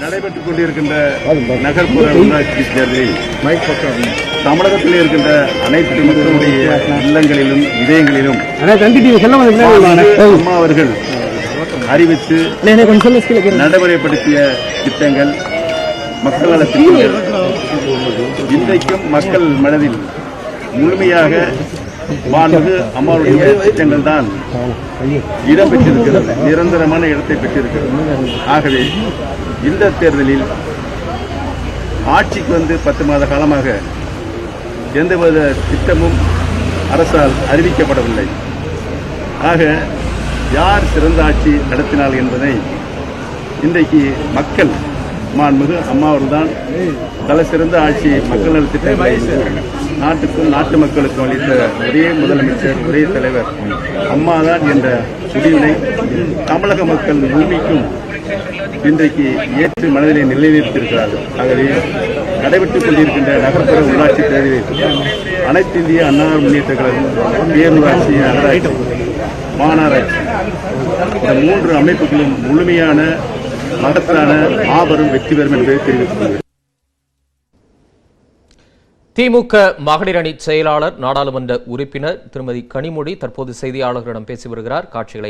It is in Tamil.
நடைபெற்றுக் கொண்டிருக்கின்ற நகர்ப்புற உள்ளாட்சி தேர்தலில் தமிழகத்தில் இருக்கின்ற அனைத்து மக்களுடைய இல்லங்களிலும் இதயங்களிலும் அம்மா அவர்கள் அறிவித்து நடைமுறைப்படுத்திய திட்டங்கள் மக்கள் நல திட்டங்கள் இன்றைக்கும் மக்கள் மனதில் முழுமையாக மாண்புமிகு அம்மாவுடைய திட்டங்கள் தான் இடம்பெற்றிருக்கிறது, நிரந்தரமான இடத்தை பெற்றிருக்கிறது. ஆகவே இந்த தேர்தலில் ஆட்சிக்கு வந்து 10 மாத காலமாக எந்தவித திட்டமும் அரசால் அறிவிக்கப்படவில்லை. ஆக யார் சிறந்த ஆட்சி நடத்தினார் என்பதை இன்றைக்கு மக்கள் மாண்புமிகு அம்மா அவர்கள்தான் தலை சிறந்த ஆட்சி மக்கள் நலத்திட்டங்களை நாட்டுக்கும் நாட்டு மக்களுக்கும் அளித்த ஒரே முதலமைச்சர், ஒரே தலைவர் அம்மாதான் என்ற முடிவினை தமிழக மக்கள் முழுமைக்கும் இன்றைக்கு ஏற்று மனதிலே நிலைநிறுத்தியிருக்கிறார்கள். ஆகவே நடைபெற்றுக் கொண்டிருக்கின்ற நகர்ப்புற உள்ளாட்சி தேர்தலில் அனைத்து இந்திய அண்ணா முன்னேற்ற கழகம், பேரூராட்சி, நகராட்சி, மாநகராட்சி இந்த 3 அமைப்புகளும் முழுமையான மகத்தான மாபெரும் வெற்றி பெறும் என்பதை தெரிவித்துள்ளது. திமுக மகளிர் அணி செயலாளர் நாடாளுமன்ற உறுப்பினர் திருமதி கனிமொழி தற்போது செய்தியாளர்களிடம் பேசி வருகிறார். காட்சிகளை